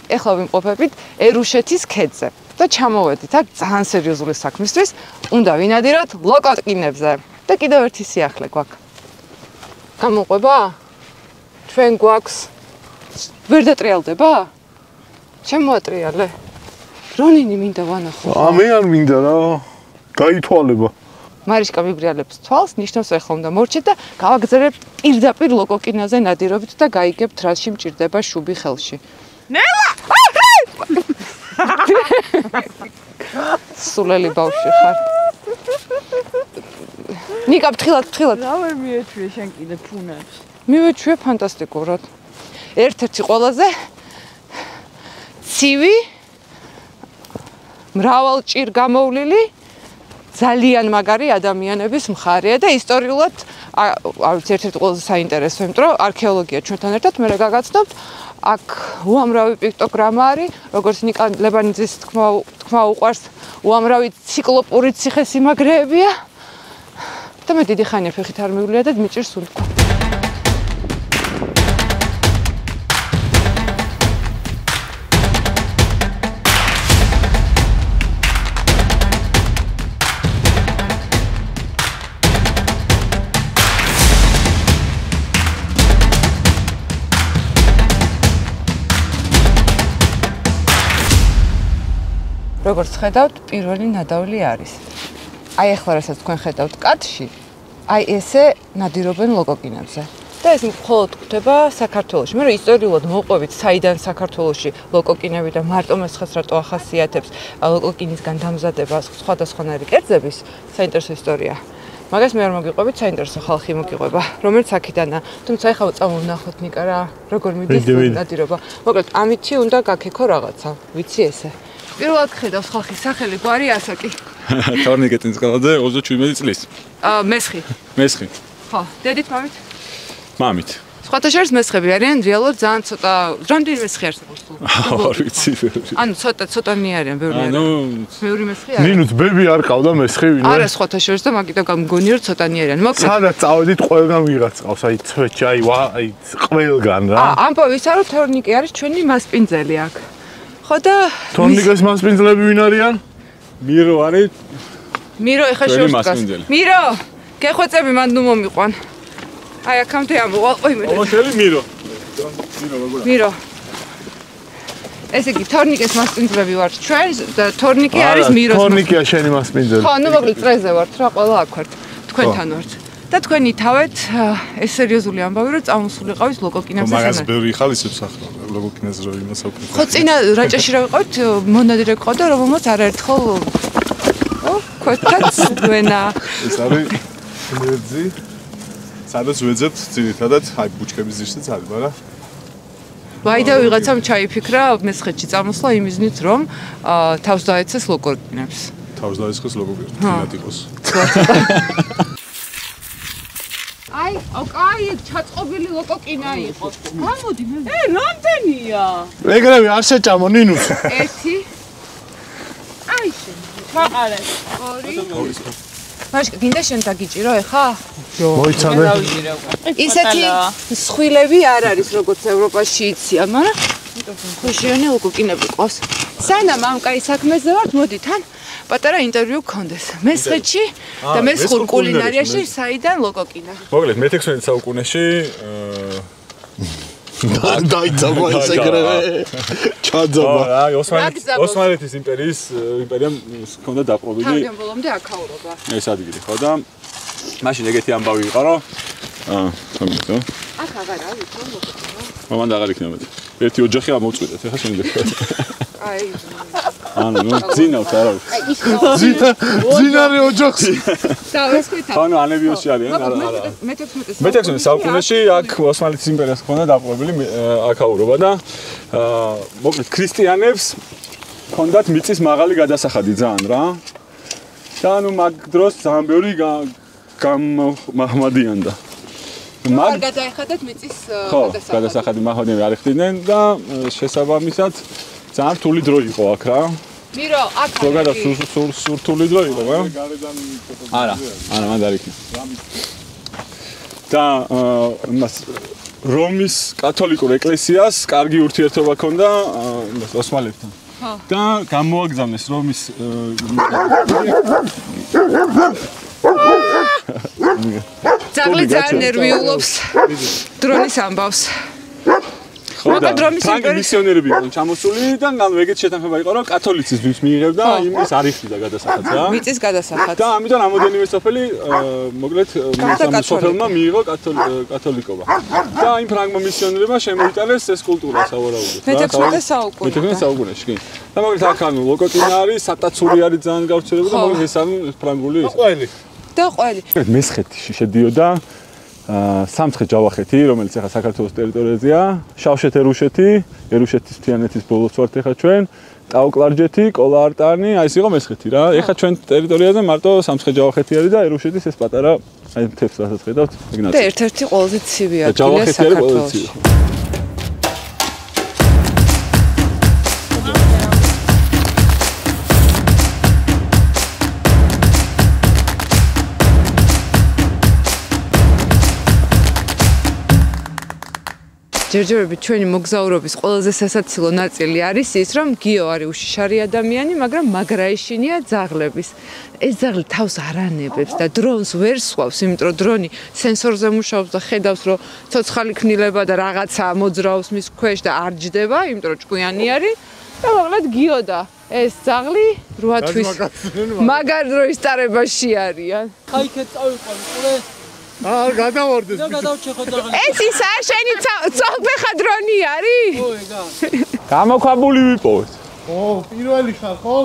ეხლა ვიმყოფებით ერუშეთის ქედზე და ჩამოვედით აქ ძალიან სერიოზული საქმისთვის, უნდა ვინადიროთ ლოკოკინებზე და კიდევ ერთი სიახლე გვაქვს. გამოყვება? ჩვენ გვაქვს ვერ დატრიალდება? შემოატრიალე. რონინი მინდა ვანახო. მე არ მინდა რა. გაითვალება. მარიშკა ვიბრიალებს თვალს, ნიშნავს ეხლა უნდა მორჩეთ და გავაგზავნებთ პირდაპირ ლოკოკინაზე ნადირობით და გაიგებთ რაში მჭირდება შუბი ხელში. ნელა! სულელი ბავშვი ხარ. ნიკა ფთხილად. რა ვერ მიეჩვიე შენ კიდე ფუნებს. მივეჩვიე ფანტასტიკურად. ერთ-ერთი ყველაზე ცივი მრავალჭირ გამოვლილი ძალიან მაგარი ადამიანების მხარეა და ისტორიულად არც ერთ-ერთი ყველაზე საინტერესო, იმიტომ რომ არქეოლოგია ჩვენთან ერთად მე გაგაცნობთ, აქ უამრავი პიქტოგრამა არის, როგორც ნიკა ლებანიძის თქმა უყვარს, უამრავი ციკლოპური ციხესიმაგრეებია და მე დიდი ხანია ფეხით არ მივлия და მიჭირს სულ თქვა. როგორც ხედავთ, პირველი ნადავლი არის. აი ახლა რასაც თქვენ ხედავთ კადრში, აი ესე ნადირობენ ლოკოკინებზე. და ეს მხოლოდ გვხვდება საქართველოში. მე რომ ისტორიულად მოვყვებით, საიდან საქართველოში ლოკოკინები და მარტო მესხას რატო ახასიათებს ლოკოკინისგან დამზადება სხვადასხვანაირი კერძების, საინტერესო ისტორია. მაგას მე არ მოგიყვებით, საინტერესო ხალხი მოგიყვება, რომელიც აქედანა. თუმცა ახლა წამოვნახოთ ნიკა რა, როგორ მიდის ნადირობა. მოკლედ, ამითი უნდა გაქექო რაღაცა. ვიცი ესე. პირველად ხედავს ხალხის სახელი გვარი ასაკი. თორნიკეტის ყალადე 37 წლის. მესხი. მესხი. ხო, დედით მამით? მამით. სხვათა შორის მესხები არიან რეალურად ძალიან ცოტა, რამდენი მესხი არსებობს თუ? არ ვიცი. ანუ ცოტანი არიან, ბევრი არიან. ბევრი მესხი არის. ნინუც ბები არ ყავდა მესხი ვინმე? არა სხვათა შორის და მაგით გამგონი რომ ცოტანი არიან. მოკლედ. სადაც წავედით ყველგან ვიღაც ყავს, აი ცვეჩი, აი ყველგან რა. ამბობისა რომ თორნიკე არის ჩვენი მასპინძელი აქ. ხო და თორნიკეს მასპინძლები ვინ არიან? მირო არის. მირო ეხა შევსკას. მირო, გეხვეწები მან ნუ მომიყვან. აი აქამდე ამოვალყო იმედი. ომოშელი მირო. მირო. ესე იგი თორნიკეს მასპინძლები ვართ ჩვენ და თორნიკე არის მიროს. თორნიკეა შენი მასპინძელი. ხო, ნუ მოკლედ წრეზე ვართ რა, ყველა აქ ვართ. თქვენთან ვართ. და თქვენი თავეთ ეს სერიოზული ამბავი რომ წამოსულიყავით ლოკოკინებზე სანამ. მაგას ბევრი ხალისებს ახლა ლოკოკინაზე რო იმას აკვირდა. ხო, წინა რაჭაში რა ვიყავით, მონადირე ყავდა, რომელმაც არაერთხელ ქოთაც გვენა. ეს არის ნერძი. სადაც ვეძებთ ძირითადად აი ბუჩქების ძირშიც არის, მაგრამ ვაი და ვიღაცამ ჩაიფიქრა მესხეთში წამოსვლა იმიზნით რომ თავს დაეცეს ლოკოკინებს. თავს დაეცეს ლოკოკინებს, თინატიკოს. აი, ჩაწყობილი ლოკოკინა იყო. გამოდი მე. რამდენია? ეგრევე არ შეჭამო ნინუს. 1 აი შენ. ჩაყარე. 2 მაშკა გინდა შენ დაგიჭირო ეხა? მოიცადე. ისეთი სხვილები არ არის როგორც ევროპაში იციან, მაგრამ ხოშიანი ლოკოკინები ყავს. სანამ ამ კაი საქმეზე ვართ, მოდი თან პატარა ინტერვიუ გქონდეს. მესხეთში და მესხურ კულინარიაში საიდან ლოკოკინა? მოკლედ მე-16 საუკუნეში დაიწყო ეს ეგრევე ჩაძობა. ოსმალეთის იმპერიამ ჰქონდა დაპყრობილი. თავიდან ბოლომდე აქაურობა. ეს ადგილი ხო და მაშინ ეგეთი ამბავი იყო რომ სამიწო. აქ აღარ არის რომ ლოკოკინა. მომან აღარ იქნება. ერთი ოჯახი ამოვწყვეტეთ, ეხლა შემდეგ. აი ანუ ძინავს არა. ძინარი ოჯახს. დავესხვით. ანუ ანებიოში არიან არა. მე-16 საუკუნეში აქ ოსმალეთის იმპერიას ჰქონდა დაპყრობილი აქაურობა და მოკლედ ქრისტიანებს ჰქონდათ მიწის მაღალი გადასახადი ძალიან რა. და ანუ მაგ დროს ძალიან ბევრი გამაჰმადიანდა. მაგ გადაეხადათ მიწის გადასახადი მაჰმადიანები არ იხდიდნენ და შესაბამისად ძალიან რთული დრო იყო აქ რა. მირო, აქ ზოგადად სურთული დრო იყო, რა? არა, მანდ არ იქნა. და იმას რომის კათოლიკურ ეკლესიას კარგი ურთიერთობა ჰქონდა ოსმალებთან. და გამოაგზავნეს რომის ძაღლი ძალიან ნერვიულობს დრონის ამბავს. მაგრამ რომის იმპერიის მისიონერები იყვნენ ჩამოსული და ანუ ეგეთ შეთანხმება იყო რომ კათოლიციზმის მიიღებდა იმის არ იხდიდა გადასახადს რა. მიწის გადასახადს. და ამიტომ რამოდენიმე სოფელი მოკლედ სოფელმა მიიღო კათოლიკობა. და იმ ფრანგმა მისიონერებმა შემოიტანეს ეს კულტურა სავარაუდოდ. მე-16 საუკუნეში. მე-16 საუკუნეში, კი. და მოკლედ აქ ანუ ლოკოტინა არის, სატაცური არის ძალიან გავრცელებული და მოკლედ ეს არის ფრანგული ის. ყველი. და ყველი. მესხეთში შედიოდა სამცხე-ჯავახეთი, რომელიც ახლა საქართველოს ტერიტორიაზეა, შავშეთ-ერუშეთი, ერუშეთის მთიანეთის ბოლოს ვართ ახლა ჩვენ, ტაო-კლარჯეთი, კოლა-არტანი, აი ეს იყო მესხეთი რა. ახლა ჩვენ ტერიტორიაზე მარტო სამცხე-ჯავახეთი არის და ერუშეთის ეს პატარა აი მთებს რასაც ხედავთ, ეგ ნაცი. და ერთ-ერთი ყველაზე ცივი ადგილია საქართველოში. ჯერჯერობით ჩვენი მოგზაურობის ყველაზე სასაცილო ნაწილი არის ის, რომ გიო არის უშიშარი ადამიანი, მაგრამ მაგრაიშინია ძაღლების. ეს ძაღლი თავს არ ანებებს და დრონს ვერ სვავს, იმიტომ რომ დრონი სენსორზე მუშაობს და ხედავს, რომ ცოცხალი ქნილება და რაღაცა მოძრაობს მის ქვეშ და არ ჯდება, იმიტომ რომ ჭკვიანი არის. და მოკლედ გიო და ეს ძაღლი 8 თვის მაგარ დროის ტარებაში არიან. ხაიქეთ წავიყვან, ყურე. გადავარდეს. და გადავჩეხო ძაღლი. ეს ისაა შენი წოლფეხა დრონი არის? ო, ეგა. გამოქვაბული ვიპოვეთ. ო, პირველი ხარ ხო?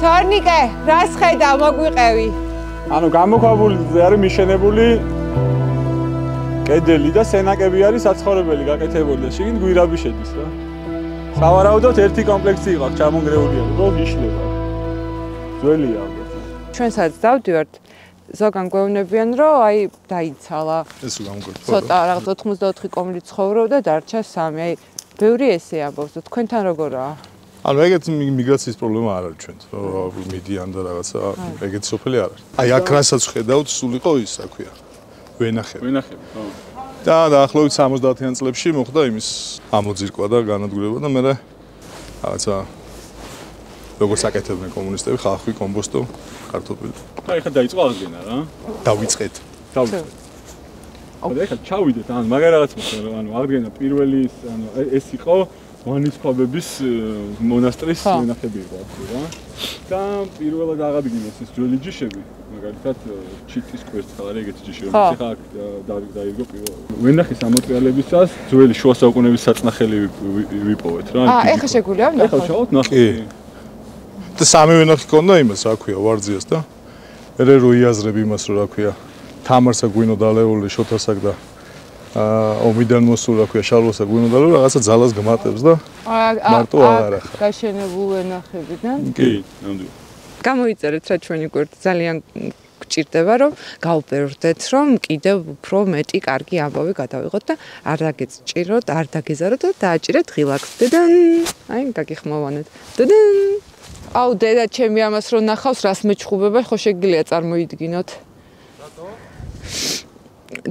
თორნიკე, რას ხედავ, მოგვიყევი? ანუ გამოქვაბულზე არის მიშენებული კედელი და სენაკები არის საცხოვრებელი გაკეთებული და შიგნით გვირაბი შედის რა. სავარაუდოდ ერთი კომპლექსი იყო აქ ჩამონგრეული არის, რო გიშლება. ძველია ალბათ. ჩვენ სადაც დავდივართ, ზოგან გვეუბნებიან, რომ აი დაიცალა. ეს გამგორდა. ცოტა რაღაც 84 კომლი ცხოვრობდა, დარჩა 3. აი ბევრი ესე ამბობს და თქვენთან როგორაა? ანუ ეგეთ მიგრაციის პრობლემა არ არის ჩვენთ, რომ მიდიან და რაღაცა ეგეთი სოფელი არ არის. აი აქ რასაც ხედავთ, სულ იყო ის, რა ქვია. ვენახები, ხო. და დაახლოებით 70-იან წლებში მოხდა იმის ამოძირკვა და განადგურება და მე რაღაცა როგორც აკეთებდნენ კომუნისტები, ხალხი, კომბოსტო, კარტოფილი. აი ხა დაიწყო აღდგენა რა. დავიწყეთ. და ეხლა ჩავიდეთ, ანუ მაგარ რაღაც მოხდა, ანუ აღდგენა პირველი ანუ ეს იყო ვანისქვაბების მონასტრის ვენახები იყო აქ რა. და პირველად აღადგინეს ეს ძველი ჯიშები. მაგალითად ჩიტის კვერცხალარი ეგეთი ჯიში რომელიც ხა დაირგო პირველ ვენახის ამოტრიალებისას ძველი შუა საუკუნეების საწნახელი ვიპოვეთ რა. ეხა შეგვიძლია ნახოთ. ეხლა შევავთ ნახოთ. და სამი ვენახი ქონდა იმას, რა ქვია, ვარძიას და მე რო იაზრებ იმას, რომ რა ქვია, თამარსა გვინო დალეული, შოთასაკ და ომიდან მოსულ, რა ქვია, შალვასა გვინო დალეული, რაღაცა ძალას გმატებს და მარტო აღარ ახლა. გაშენებულ ვენახებიდან. კი, ნამდვილად. გამოიწერეთ რა ჩვენი გვერდი ძალიან გჭირდება რომ გავბერდეთ რომ კიდევ უფრო მეტი კარგი ამბავი გადავიღოთ და არ დაგეჭიროთ, არ დაგეზაროთ და დააჭირეთ ღილაკს. დედან, აი გაგიხმოვანეთ. დედან. აუ დედა ჩემი ამას რო ნახავს რას მეჩხუბება, ხო შეგიძლია წარმოიდგინოთ. რატო?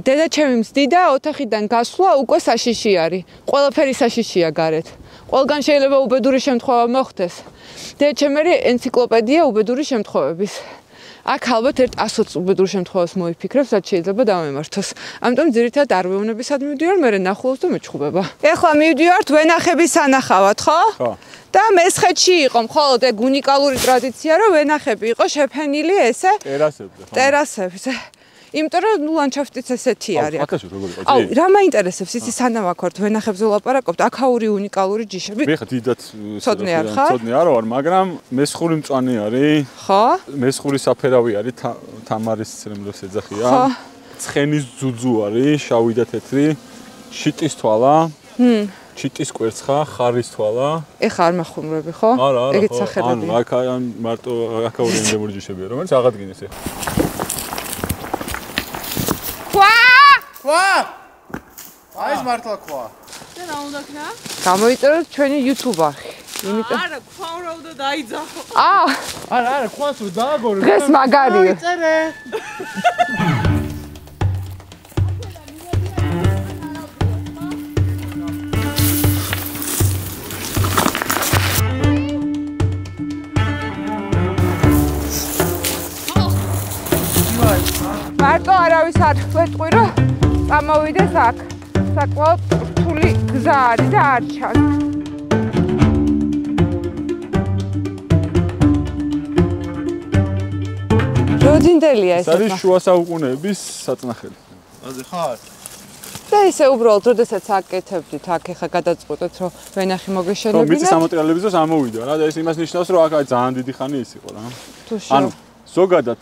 დედა ჩემი მსდიდა ოთახიდან გასვლა უკვე საშიში არის. ყველაფერი საშიშია გარეთ. ყველგან შეიძლება უბედური შემთხვევა მოხდეს. დედა ჩემი ენციკლოპედია უბედური შემთხვევების. აქ ალბათ ერთ 120 უბედურ შემთხვევას მოიფიქრებს, რაც შეიძლება დავემართოს. ამიტომ ძირითადად არ ვეუბნებისად მივდივარ, მე ნახულობს და მეჩხუბება. ეხლა მივდივართ ვენახების სანახავად, ხო? ხო. და მესხეთში იყო მხოლოდ ეგ უნიკალური ტრადიცია, რომ ვენახები იყო შეფენილი ესე ტერასებზე. იმიტომ რომ ნუ ლანდშაფტიც ესეთი არის. აუ, რა მაინტერესებს ისი სანამ აქ ვართ ვენახებზე ვლაპარაკობთ, აქაური უნიკალური ჯიშები. მე ხა დიდად ცოდნე არ ხარ? ცოდნე არ ვარ, მაგრამ მესხური მწვანე არის. ხო? მესხური საფერავი არის, თამარის ცრემლოს ეძახიან. ხო. ცხენის ძუძუ არის, შავი და თეთრი, შიტის თვალა. ჩიტის კვერცხა, ხარის თვალა. ეხა არ მახუმრები, ხო? ეგეც სახელები. ანუ აქ მარტო აქაური ენდემური ჯიშებია, რომელიც აღადგინეს ეხა. ქვა! აი ეს მართლა ქვა. და რა უნდა ქნა? გამოიწეროთ ჩვენი YouTube არხი. იმიტომ არა, ქვაურავ და დაიძახო. არა, ქვას რო დააგორო. დღეს მაგარია. წერე. მარტო არავის არ ვეტყვი, რომ წამოვიდეს აქ. საკმაოდ რთული გზა არის და არ ჩანს. როძინდელია ეს. არის შუა საუკუნეების საწნახელი. აზე ხარ? და ისე უბრალოდ, როდესაც აკეთებდით, აქ ეხა გადაწყვეტეთ, რომ ვენახი მოგეშენებინათ. მიწის ამოტრიალების დროს ამოვიდა რა და ეს იმას ნიშნავს, რომ აქ ძალიან დიდი ხანი ის იყო რა. ანუ ზოგადად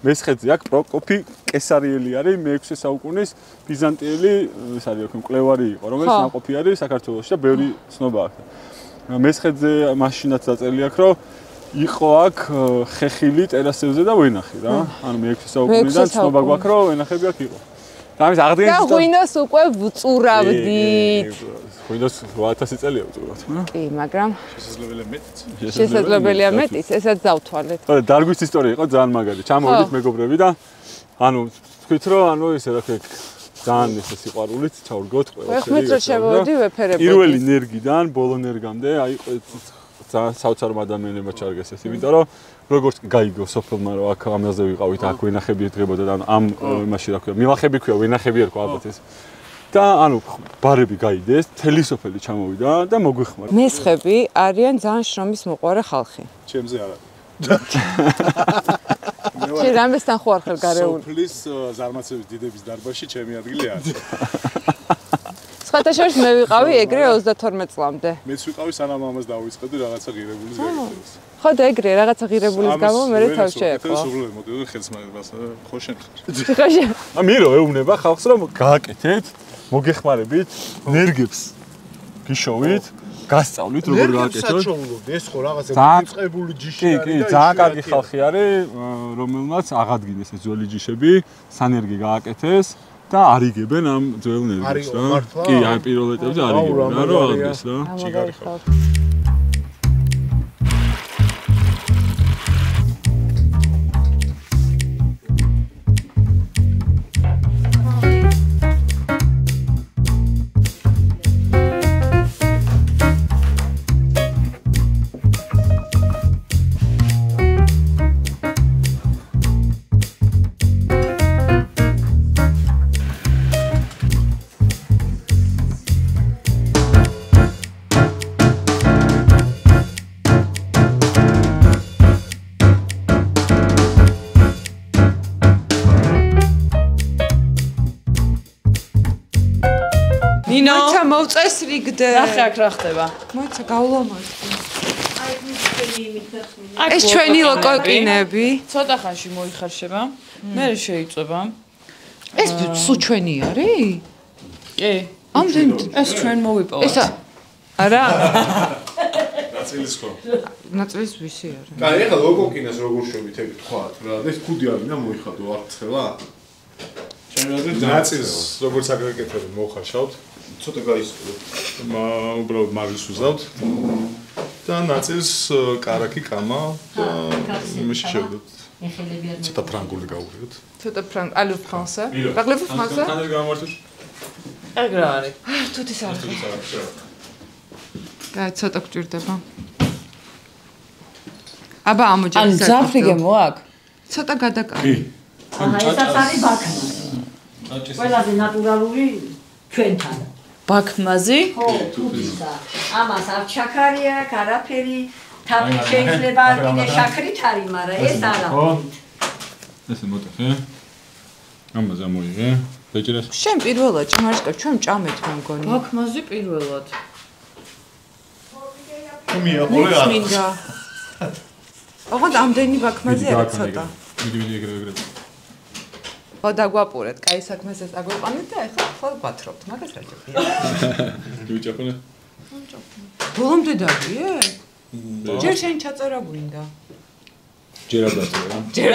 მესხეთზე აქ პროკოფი კესარიელი არის მე-6 საუკუნის ბიზანტიელი, ეს არის აქ მკვლევარი იყო, რომელიც ნაყოფი არის საქართველოში და ბევრი ცნობა აქვს. მესხეთზე მაშინაც დაწერილი აქვს, რომ იყო აქ ხეხილი ტერასებზე და ვენახი რა. ანუ მე-6 საუკუნიდან ცნობა გვაქვს, რომ ვენახები აქ იყო. და ამის აღდგენის და ღვინოს უკვე ვუწურავდით. ღვინოს 8000 წელია ვუწურავთ. კი, მაგრამ შესაძლებელია მეტიც. შესაძლებელია მეტიც, ესაც დავთვალეთ. დარგვის ისტორია იყო ძალიან მაგარი. ჩამოვიდით მეგობრები და ანუ თქვით რომ ანუ ესე რა ქვია ძალიან ესე სიყვარულით ჩავრგოთ ყველაფერი. ხო, ხმით რო შევედი ვეფერებოდი. პირველი ნერგიდან ბოლო ნერგამდე აი ძალიან საოცარმა ადამიანებმა ჩარგეს ეს, იმიტომ რომ როგორც გაიგო სოფელმა რომ აქ ამაზე ვიყავით, აქ ვენახები დღებოდა და ამ იმაში რა ქვია, მილახები ქვია, ვენახები ერქვა ალბათ ეს. და ანუ ბარები გაიდეს, თელი სოფელი ჩამოვიდა და მოგვიხმარა. მესხები არიან ძალიან შრომის მოყვარე ხალხი. ჩემზე არა. შენ რამესთან ხო არ ხარ გარეული? სოფლის ზარმაცების დიდების დარბაზში ჩემი ადგილი არის. სხვათა შორის მე ვიყავი ეგრე 32 წლამდე. მეც ვიყავი სანამ ამას დავიწყებდი რაღაცა ღირებულის გაკეთებას. ხო და ეგრე რაღაცა ღირებულის გამო მე თავს შეეყო. ეს უბრალოდ მოდიოდა ხელს მაგას ხო შენ ხარ. ა მირო ეუბნება ხალხს რომ გააკეთეთ, მოგეხმარებით ნერგებს. გიშოვით, გასწავლით როგორ გააკეთოთ. ეს ხო რაღაცა მიწებული ჯიში არის და კი, ძალიან კარგი ხალხი არის, რომელმაც აღადგინეს ეს ძველი ჯიშები, სანერგი გააკეთეს. და არიგებენ ამ ძველ ნერგებს რა. კი, აი პირველ ეტაპზე არიგებენ რა, რომ აღდგეს რა. ჩიგარი ხარ. ნინო, მოვწეს რიგდე. ნახე აქ რა ხდება. მოიცა გავლამაზ. ეს ჩვენი ლოკოკინები. ცოტა ხანში მოიხარშება. მე შეიწובה. ეს სულ ჩვენი არის? კი. ამდენ ეს ჩვენ მოვიპოვოთ. ესა არა? ნაწილის ხო. ნაწილის ვისი არის? კაი, ეხლა ლოკოკინას როგორ შევით ეგ თქვათ რა. ეს ქუდი არის და მოიხადო არ ცხელა. ჩემი აზრით ნაწილს როგორც აგეკეთებენ მოხარშავთ. ცოტა გაისწრებთ. უბრალოდ მაგის უზავთ. და ნაწილს კარაკი კამა და იმაში შევდოთ. ცოტა ფრანგული გავუღიოთ. ცოტა ალუ ფრანსა. პარლევ ფრანსა? თანერ გამართოთ. ეგ რა არის? თუთის არ. კაი, ცოტა გჭირდება. აბა ამოჯერ. ან ზაფრიგე მოაქვს? ცოტა გადაკარი. კი. ესაც არის ბაქმა. ყველაზე ნატურალური ჩვენთან. ბაქმაზი? ხო, თუთისა. ამას არ ჩაქარია, არაფერი, თაფი შეიძლება კიდე შაქრით არის, მაგრამ ეს არა. ესე მოტეხე. ამაზე მოიღე. ბეჭერას. შენ პირველად ჭმარიშკა ჩვენ ჭამეთ მე მგონი. ბაქმაზი პირველად. მიაყოლე არ. მინდა. ოღონდ ამდენი ბაქმაზი არის ცოტა. ვიდი ეგრე. ხო დაგვაპურეთ, კაი საქმეს ეს აგვეყანეთ და ახლა გვათრობთ, მაგას რა ჭირია. დიუჭაფონე. ბოლომდე დაგიე? ჯერ შენ ჩაწერა გვინდა. ჯერ არ დაწერა. ჯერ.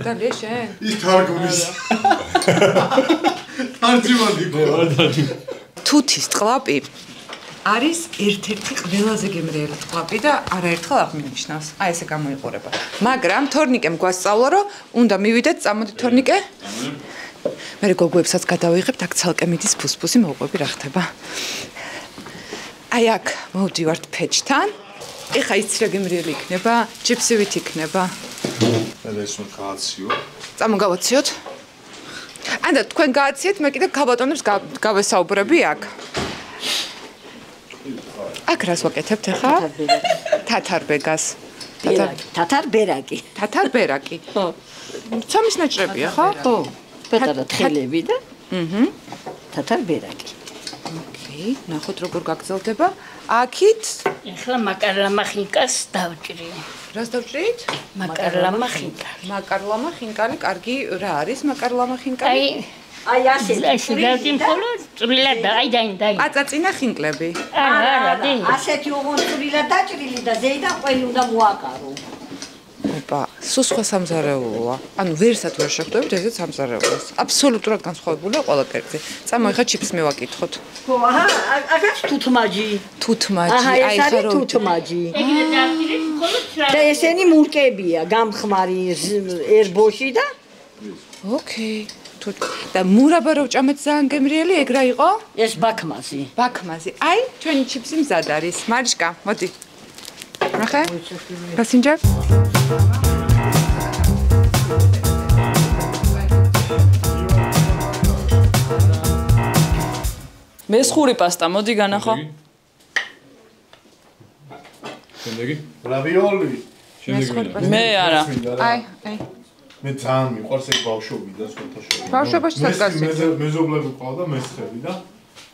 და ლე შენ? ის თარგმნის. თარჯიმანი გო. თუთის ტყლაპი არის ერთ-ერთი ყველაზე გემრიელი ტყლაპი და არაერთხელ აღმინიშნავს. აი ესე გამოიყურება. მაგრამ თორნიკემ გვასწავლა, რომ უნდა მივიდეთ, წამოდი თორნიკე. მე გოგოებსაც გადავიღებთ, აქ ცალკე მიდის ფუსფუსი მოუყვები რა ხდება. აი აქ მოვდივართ ფეჩთან. ეხა იცი რა გემრიელი იქნება, ჩიფსივით იქნება. და ეს უნდა გააციო. წამოგავაციოთ. ანდა თქვენ გააციეთ, მე კიდე ქალბატონებს გავესაუბრები აქ. აქ რას ვაკეთებთ ახლა? თათარბეგას. თათარბერაკი. თათარბერაკი. ხო. ცომის ნაჭრებია, ხო? ხო. პატარა თხელები და თათარბერაკი. ოკეი, ნახოთ როგორ გაგრძელდება. აქით ახლა მაკარლამახინკას დავჭრი. რას დავჭრით? მაკარლამახინკა. მაკარლამახინკალი, კარგი, რა არის მაკარლამახინკალი? აი ასე შეგავდი მხოლოდ წვრილად და აი დაი. აწაწინა ხინკლები. არა, დი. ასეთი ოღონდ წვრილად დაჭრილი და ზეიდან ყველი უნდა მოაყარო. ოპა, სულ სხვა სამზარეულოა. ანუ ვერსად ვერ შეხვდებით ესეც სამზარეულოს. აბსოლუტურად განსხვავებულია ყველა კერძი. წამო ეხა ჩიფს მივაკითხოთ. ხო, აჰა, აგაც თუთმაჯი. თუთმაჯი, აი ეს არის თუთმაჯი. ეგრე დავჭრი მხოლოდ და ესენი მურკებია, გამხმარი ერბოში და ოკეი. და მურაბა რო ვჭამეთ ძალიან გემრიელი, ეგ რა იყო? ეს ბაქმაზი. ბაქმაზი. აი, ჩვენი ჩიფსი მზად არის. მარიშკა, მოდი. ნახე? გასინჯებ? მესხური პასტა, მოდი განახო. შემდეგი? რავიოლი. მე არა. აი. მე ძალიან მიყვარს ეს ბავშვობი და სხვათაშორის. ბავშვობაში საკაცი. მეზობლები ყავდა მესხები და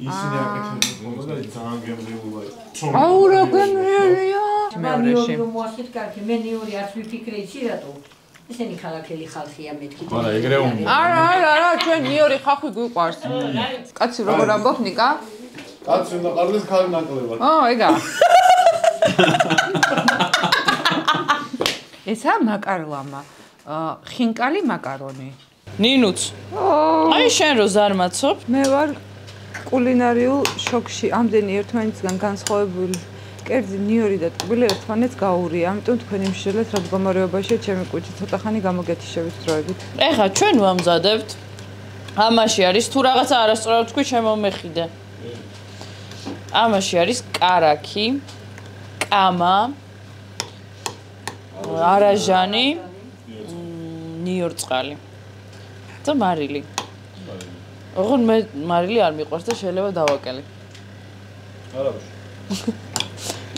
ისინი აკეთებდნენ ხოლმე და ძალიან გემრიელა იყო. აუ რა გემრიელია. მეურეში. მოასეთ კარგი, მე ნიური არც ვიფიქრე იცი რატო. ესენი ქალაქელი ხალხია მეთქი. არა, ეგრე უნდა. არა, ჩვენ ნიორი ხახვი გვიყვარს. კაცი როგორ ამბობ ნიკა? კაცი უნდა ყარდეს ხალი ნაკლებად. ეგა. ესა მაკარლამა. ხინკალი მაკარონი. ნინუც. აი შენ რო ზარმაცობ? მე ვარ კულინარიულ შოქში. ამდენი ერთმანეთისგან განსხვავებული კერძი ნიორი და ტკბილი ერთმანეთს გაურია. ამიტომ თქვენი მშრალეთ რა მდგომარეობაშია ჩემი კუჭი ცოტა ხანი გამოგეთიშებით დროებით. ეხა ჩვენ ვამზადებთ. ამაში არის თუ რაღაცა არასწორად თქვი შემომეხიდე. ამაში არის კარაქი, კამა, არაჟანი, ნიორწყალი და მარილი. ოღონდ მე მარილი არ მიყვარს და შეიძლება დავაკელე. არა.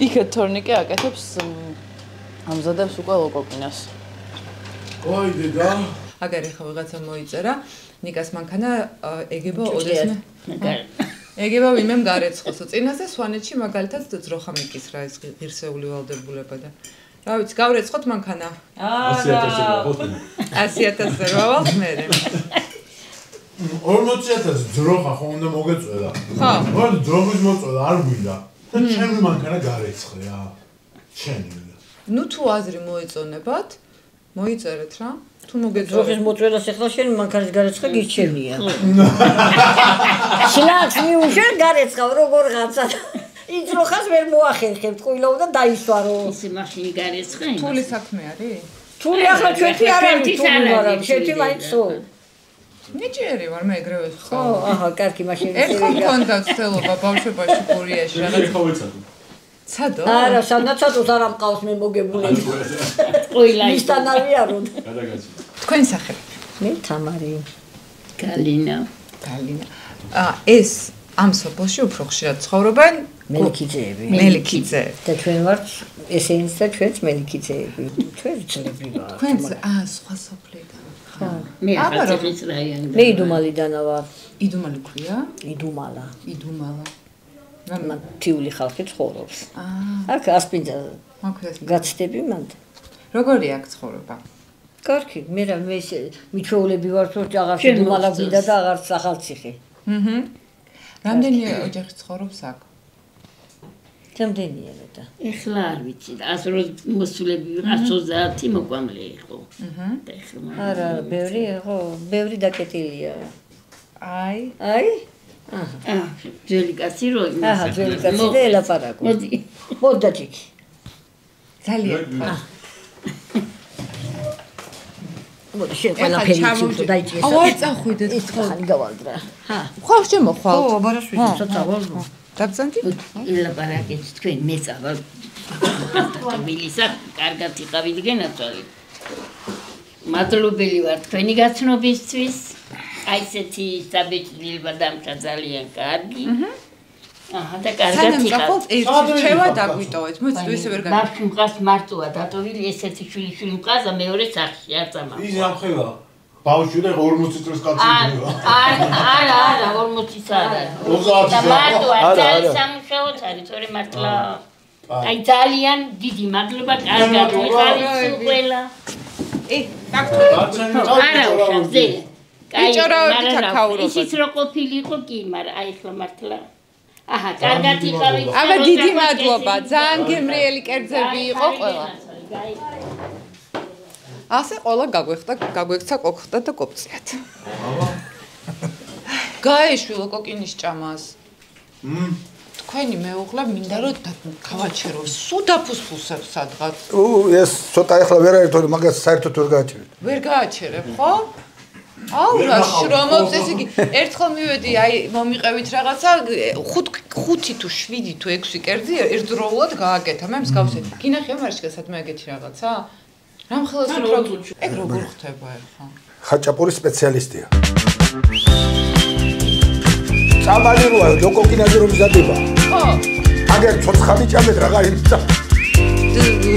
იქეთ თორნიკე აკეთებს ამზადებს უკვე ლოკოკინას. ой დედა. აგერ ახლა ვიღაცა მოიწერა, ნიკას მანქანა ეგება ოდესმე. ეგება ვიმემ გარეცხოს. წინაზე სვანეთში მაგალითად ძროხა მიკისრა ეს ღირსეული ვალდებულება და რა ვიცი, გავრეცხოთ მანქანა. 100,000 ვალთ მე. 40,000 ძროხა ხო უნდა მოგეწელა. ხო. ვარ ძროხის მოწელა არ გვინდა. და ჩემი მანქანა გარეცხია. ჩემი. ნუ თუ აზრი მოეწონებათ, მოიწერეთ რა. თუ მოგეწონებათ. ძროხის მოწელას ახლა შენ მანქანის გარეცხა გიჩენია. შლახს მიუშენ გარეცხავ როგორღაცა. იძროხას ვერ მოახერხებთ ყვილაო და დაისვარო. ისე მაშინ გარეცხა. თული საქმე არის? თული ახლა ჩვენი არ არის თული მაგრამ ჩვენი მაინცო. ნიჭიერი ვარ მე ეგრევე ხარ. ხო, აჰა, კარგი მაშინ ერთხელ მქონდა ცდელობა ბავშვობაში გურიაში რაღაც. ცადო? არა, სანაცადოს არ ამყავს მე მოგებულები. ყვილა. მისთან ავიაროთ. თქვენი სახელი? მე თამარი. გალინა. ეს ამ სოფელში უფრო ხშირად ცხოვრობენ მელიქიძეები. მელიქიძეები. და ჩვენ ვართ ესენიც და ჩვენც მელიქიძეები. ჩვენ ძლები ვართ. თქვენც სხვა სოფლიდან. მე ახალციხის რაიონიდან. მე იდუმალიდან ვარ. იდუმალი ქვია? იდუმალა. თიული ხალხი ცხოვრობს. აქ ასპინძაზე. გაცდები მანდ. როგორი აქ ცხოვრება? კარგი, მე მიჩვეულები ვარ, რომ აღარც იდუმალა გვინდა და აღარც ახალციხე. რამდენი ოჯახი ცხოვრობს აქ? რამდენია და? ეხლა არ ვიცი, 100 მოსულები 130 მოკვამლე იყო. და ეხლა არა, ბევრი იყო, ბევრი დაკეტილია. აი, ძველი კაცი რო აჰა, ძველი კაცი და ელაპარაკო. მოდი. მოდა ჯიქი. ძალიან. მოდი შენ ყველაფერი იცი დაიჭიეს. აუ არ წახვიდეთ ხო? ხანი გავალდრა. ჰა. ხო შემოხვალთ. ო, ბარაშვილი ცოტა ვალდო. დაგძანდი? ელაპარაკეთ თქვენ მეწავალ. მილისა კარგად იყავით გენაცვალეთ. მადლობელი ვარ თქვენი გაცნობისთვის. აი ესეთი საბეჭდილება დამჭა ძალიან კარგი. აჰა და კარგად იყავით. ერთი რჩევა დაგვიტოვეთ. მოიცით ისე ვერ გაიგე. ბავშვი მყავს მარტოა დატოვილი ესეთი შვილი მყავს და მეორე სახლში არ წამახ. ის ამხელა. ბავშვი და 40 წელს კაცი იქნება. არა 40-ის არა. 30-ის. და მარტოა ძალიან სამუშაოც არის, თორე მართლა აი ძალიან დიდი მადლობა კარგად ვიყავით ყველა. არა უშავზე. იჭორავებით აქაურობა. ისიც რო ყოფილიყო კი, მაგრამ აი ახლა მართლა აჰა, კარგად იყავით. აბა დიდი მადლობა. ძალიან გემრიელი კერძები იყო ყველა. ასე ყველა გაგვექცა კოქხდა და კოპწიათ. გაეშვილო კოკინის ჭამას. თქვენი მეუღლე მინდა რომ გავაჩერო სულ დაფუსფუსებს სადღაც. ეს ცოტა ახლა ვერ არის თორე მაგას საერთოდ ვერ გააჩერებ. ვერ გააჩერებ, ხო? აუ რა შრომობს ეს იგი ერთხელ მივედი აი მომიყევით რაღაცა 5 თუ 7 თუ 6 კერძი ერთდროულად გააკეთა მე მსგავსი გინახე მარშკასად მე ეგეთი რაღაცა რამხელა ეგ როგორ ხდება ახლა ხაჭაპურის სპეციალისტია წამალი როა ლოკოკინაზე რომ მზადება ხო აგერ ცოცხალი ჭამეთ რაღა იმცა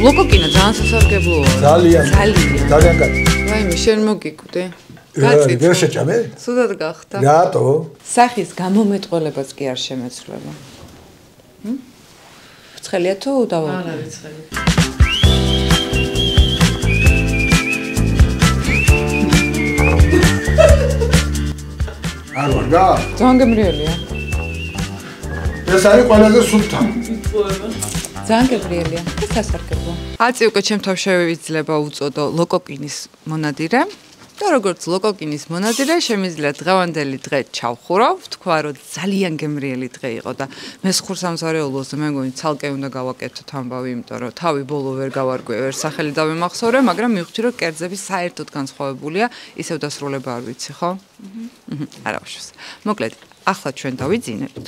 ლოკოკინა ძალიან სასარგებლოა ძალიან კარგი ვაიმე შენ მოგიკვდი ვერ შეჭამე? სულად გახდა. რატო? სახის გამომეტყველებაც კი არ შემეცვლება. ცხელია თუ დავა? არ არის ცხელი. არ ვარ გა? ძალიან გემრიელია. ეს არის ყველაზე სუფთა. ძალიან გემრიელია. ეს სასარგებლოა. აწი უკვე ჩემ თავში შევიძლება უწოდო ლოკოკინის მონადირე. და როგორც ლოკოკინის მონადირე შემიძლია დღევანდელი დღე ჩავხურავ, თქვა რომ ძალიან გემრიელი დღე იყო და მესხურ სამზარეულოზე მე მგონი ცალკე უნდა გავაკეთოთ ამბავი, იმიტომ რომ თავი ბოლო ვერ გავარკვე, ვერ სახელი დავემახსოვრე, მაგრამ მივხვდი რომ კერძები საერთოდ განსხვავებულია, ისევ დასრულება არ ვიცი, ხო? არა უშავს. მოკლედ, ახლა ჩვენ დავიძინებთ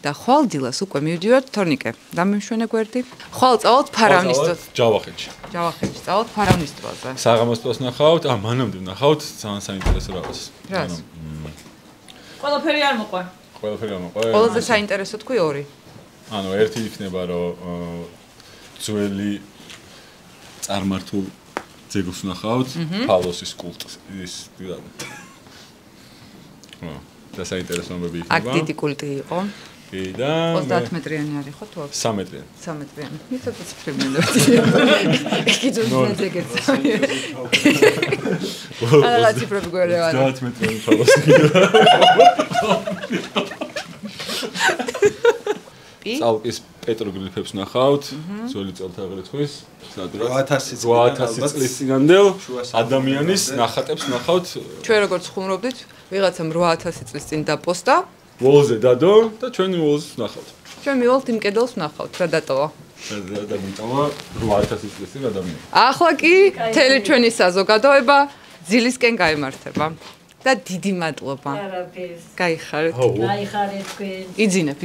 და ხვალდილას უკვე მივდივართ თორნიკე. დამიმშვენე გვერდი. ხვალ წავალთ ფარავნისტოს. ჯავახეთში. ჯავახეთში წავალთ ფარავნისტოზე. საღამოსტოს ნახავთ, მანამდე ნახავთ ძალიან საინტერესო რაღაცას. რას? ყველაფერი არ მოყვარ. ყველაფერი არ მოყვარ. ყველაზე საინტერესო თქვი ორი. ანუ ერთი იქნება რომ ძველი წარმართულ ძეგლს ნახავთ, პავლოსის კულტს. ის და საინტერესო ამბები იქნება. აქ დიდი კულტი იყო. კი და 30 მეტრიანი არის ხო თუ აქ? 3 მეტრიანი. 3 მეტრიანი. მიცოდი ციფრებილებდი. კიდევ ზეგეც. არა ციფრები გვერდევარ. 30 მეტრიანი პავლოსი. წალკის პეტროგლიფებს ნახავთ, ძველი წელთაღრიცხვის, სადღაც 8000 წლის წინანდელ ადამიანის ნახატებს ნახავთ. ჩვენ როგორც ხუმრობდით, ვიღაცამ 8000 წლის წინ დაპოსტა. ვოლზე დადო და ჩვენ ვოლზს ნახავთ. ჩვენ მივალთ იმ კედელს ნახავთ, რა დატოვა. და მიტოვა 8000 წლის წინ ადამიანი. ახლა კი მთელი ჩვენი საზოგადოება ძილისკენ გაემართება. და დიდი მადლობა. არაფერს. გაიხარეთ. გაიხარეთ თქვენ. იძინებ.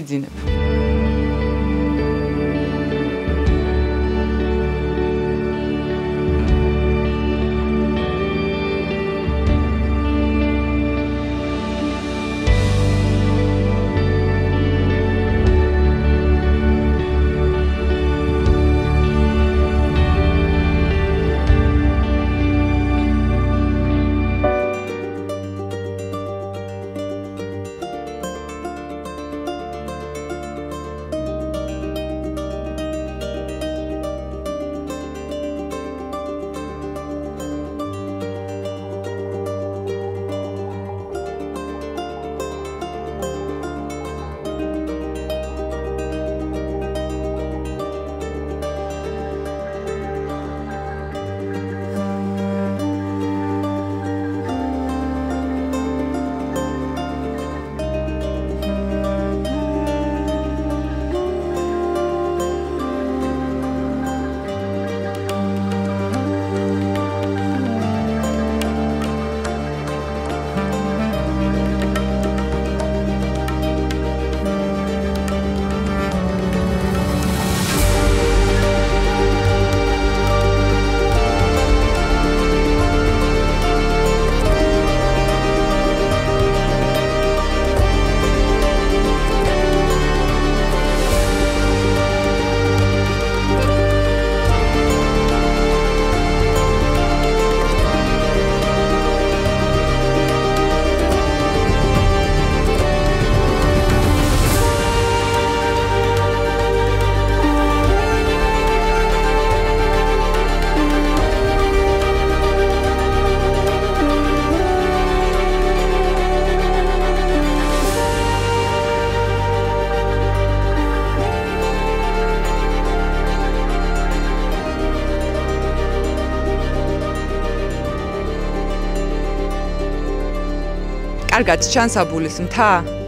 კარგად ჩანს აბულის მთა?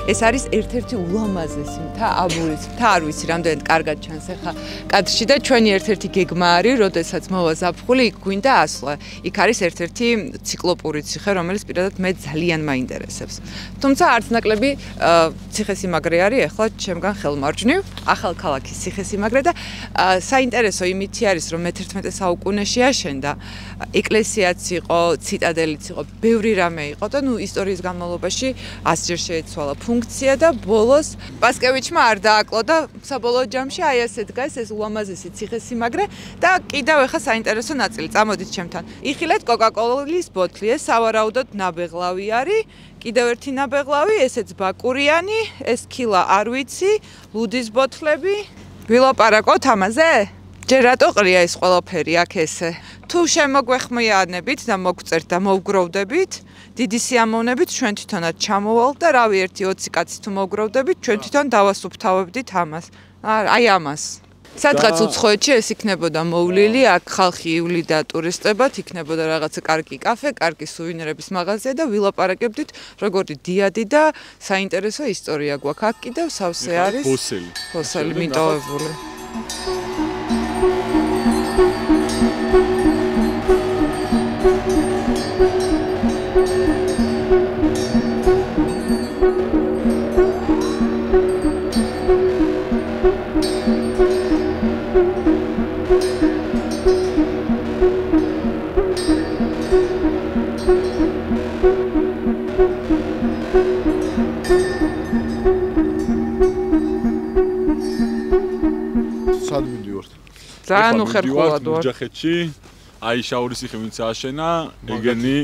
ეს არის ერთ-ერთი ულამაზესი მთა, აბულის მთა, არ ვიცი რამდენად კარგად ჩანს ახლა კადრში და ჩვენი ერთ-ერთი გეგმა არის, როდესაც მოვა ზაფხული, იქ გვინდა ასვლა. იქ არის ერთ-ერთი ციკლოპური ციხე, რომელიც პირადად მე ძალიან მაინტერესებს. თუმცა არც ნაკლები ციხესიმაგრე არის ახლა ჩემგან ხელმარჯვნივ, ახალქალაქის ციხესიმაგრე და საინტერესო იმითი არის, რომ მე-11 საუკუნეში აშენდა, ეკლესიაც იყო, ციტადელიც იყო, ბევრი რამე იყო და ნუ ისტორიის განმავლობაში 100-ჯერ შეეცვალა ფუნქცია და ბოლოს პასკევიჩმა არ დააკლო და საბოლოო ჯამში აი ასე დგას ეს ულამაზესი ციხესიმაგრე და კიდევ ახლა საინტერესო ნაწილი წამოდით ჩემთან. იხილეთ კოკა-კოლის ბოთლი, ეს სავარაუდოდ ნაბეღლავი არის. კიდევ ერთი ნაბეღლავი, ესეც ბაკურიანი, ეს ქილა არ ვიცი, ლუდის ბოთლები. ვილაპარაკოთ ამაზე? ჯერ რატო ყრია ეს ყველაფერი აქ ესე? თუ შემოგვეხმიანებით და მოგწერთ და მოვგროვდებით, დიდი სიამოვნებით ჩვენ თვითონაც ჩამოვალთ და რავი 1-20 კაცი თუ მოგროვდებით, ჩვენ თვითონ დავასუფთავებდით ამას. აი ამას. სადღაც უცხოეთში ეს იქნებოდა მოვლილი, აქ ხალხი ივლიდა ტურისტებად, იქნებოდა რაღაცა კარგი კაფე, კარგი სუვენირების მაღაზია და ვილაპარაკებდით, როგორი დიადი და საინტერესო ისტორია გვაქვს. აქ კიდევ სავსე არის ფოსილი მიტოვებული. სად მიდივართ? ძალიან უხერხულად ვარ. ოჯახეთში აი შაურის ციხე ვინც ააშენა, ეგენი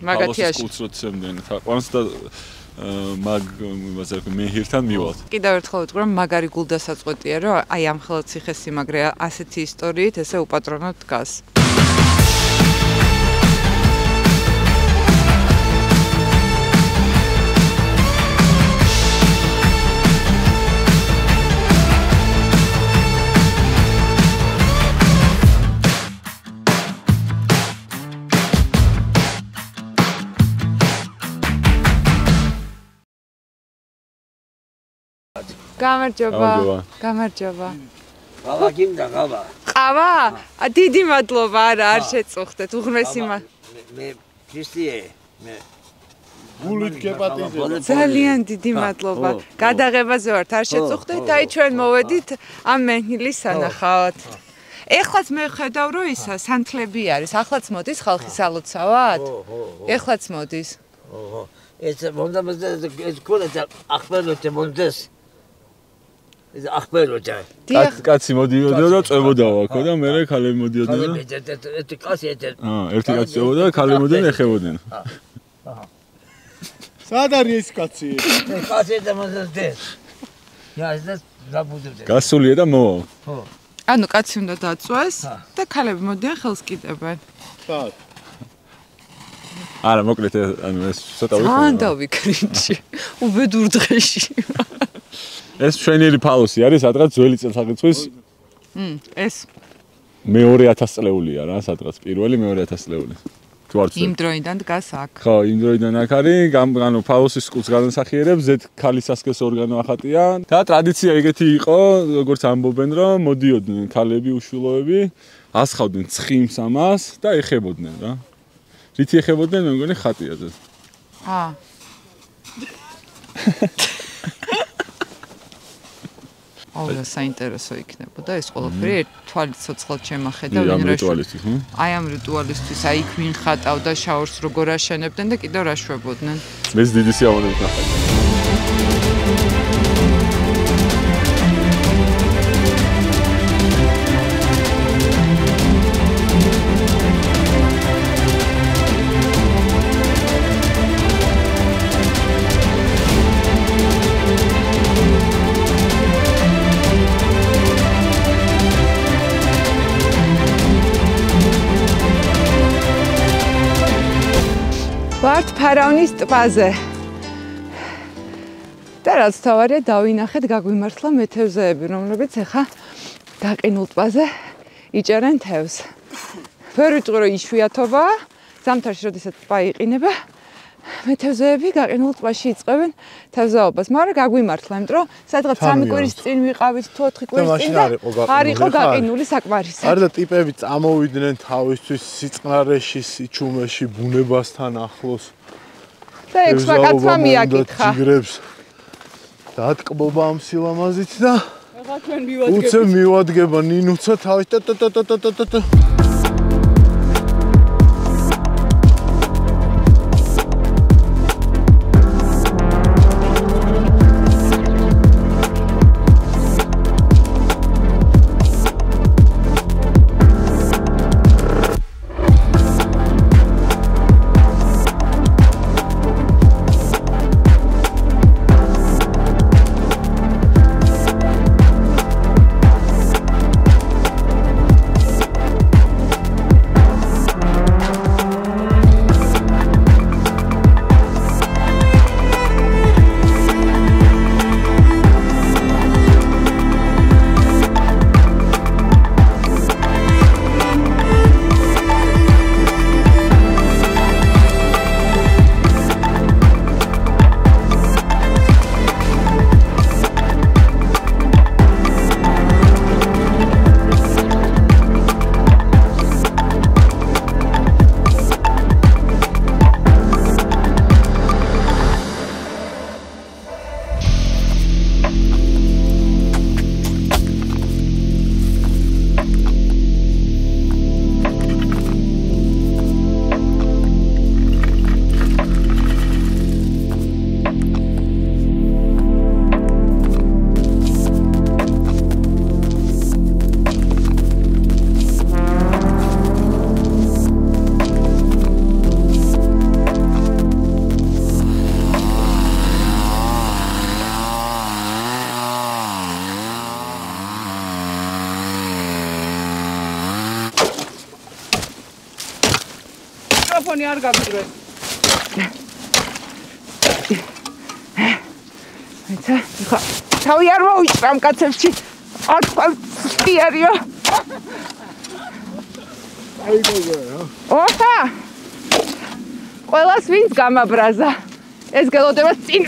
მაგათიაში კულტურაცემდნენ. ყვანს და მაგ მეჰირთან მივალთ. კიდევ ერთხელ ვიტყვი, რომ მაგარი გულდასაწყვეტია, რომ აი ამ ხელა ციხესიმაგრე ასეთი ისტორიით ესე უპატრონოდ დგას. გამარჯობა. ყავა გინდა ყავა. ყავა? დიდი მადლობა, არა, არ შეწუხდეთ, უღრმესი მე ქრისტიე, მე გულით გეპატიზე. ძალიან დიდი მადლობა. გადაღებაზე ვართ, არ შეწუხდეთ, აი ჩვენ მოვედით ამ მეჰილის სანახავად. ეხლაც მე ხედავ, რომ ისა სანთლები არის, ახლაც მოდის ხალხი სალოცავად? ეხლაც მოდის. ეს მომდამზე ეს კოლეჯ ახბეროთე მომდეს. ეს ახბეროთე. კაცი მოდიოდა და წვებოდაო აქო და მე ქალები მოდიოდნენ და ერთი კაცი ერთი კაცი წვებოდა, ქალები მოდიოდნენ, ეხებოდნენ. სად არის ეს კაცი? კაცი და მომდეს. ეს დაბუდებს. გასულია და მოვა. ხო. ანუ კაცი უნდა დაწვეს და ქალები მოდიან ხელს კიდებენ. სად? არა, მოკლედ ანუ ეს ცოტა ვიქნა. ან დავიქრინჩი. უბედურ დღეში. ეს მშვენიერი ფალოსი არის, სადღაც ძველი წელთაღრიცხვის ეს მეორე 1000 წლეულია რა, სადღაც პირველი მეორე 1000 წლეული. თუ არ იმ დროიდან დგას აქ. ხო, იმ დროიდან აქ არის, ანუ ფალოსის კულტს განასახიერებს, ზედ ქალისასკეს ორგანო ახატია და ტრადიცია ეგეთი იყო, როგორც ამბობენ, რომ მოდიოდნენ ქალები, უშვილოები, ასხავდნენ ცხიმს ამას და ეხებოდნენ რა. რითი ეხებოდნენ, მე მგონი ხატიაზე. აუ, საინტერესო იქნებოდა ეს ყველაფერი თვალით ცოცხლად შემახედა ვინ რა აი ამ რიტუალისთვის აი იქ ვინ ხატავდა შაურს როგორ აშენებდნენ და კიდევ რა შვებოდნენ. მეც დიდი სიამოვნებით ნახე. ვართ ფარავნის ტბაზე. და რაც თავარია დავინახეთ გაგვიმართლა მეთევზეები, რომლებიც ახლა გაყინულ ტბაზე იჭერენ თევზს. ვერ ვიტყვი რომ იშვიათობაა, ზამთარში როდესაც ტბა იყინება, მეთევზეები გაყინულ ტბაში იწყებენ თევზაობას, მაგრამ გაგვიმართლა, იმიტომ რომ სადღაც 3 კვირის წინ ვიყავით თუ 4 კვირის წინ არ იყო გაყინული საკმარისი. არ და ტიპები წამოვიდნენ თავისთვის სიწყნარეში, სიჩუმეში, ბუნებასთან ახლოს. და ექვსმა კაცმა მიაკითხა. ჯიგრებს დატკბობა ამ სილამაზით და ახლა ჩვენ მივადგებით. უცებ მივადგება ნინუცა თავის ტა. მიკროფონი არ გაგძრეს. მეცა, ხა, თავი არ მოუჭრა ამ კაცებში. არ თქვა სტიარიო. აი გოგო. ოხა. ყველას ვინც გამაბრაზა. ეს გელოდება წინ.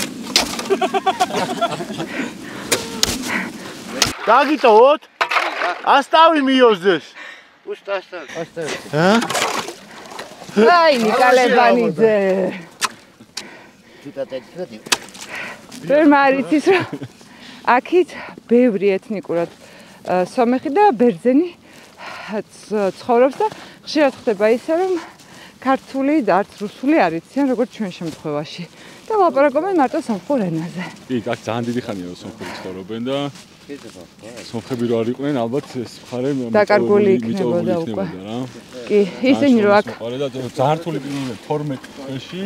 დაგიტოვოთ? ასტავი მიოზდეს. უსტასტავი. ჰა? აი, ნიკალებანიძე. თვითატეთი. ვერ მარიცის რომ აქეთ ბევრი ეთნიკურად სომეხი და ბერძენი ცხოვრობს და ხშირად ხდება ისე რომ ქართული და არც რუსული არ იციან როგორც ჩვენ შემთხვევაში და ლაპარაკობენ მარტო სომხურ ენაზე. კი, აქ ძალიან დიდი ხანია რომ სომხები ცხოვრობენ და სომხები რო არ იყვნენ ალბათ ეს მხარე დაკარგული იქნებოდა უკვე. კი, ისინი რომ აქ ძალიან რთული პირველი 12 წელში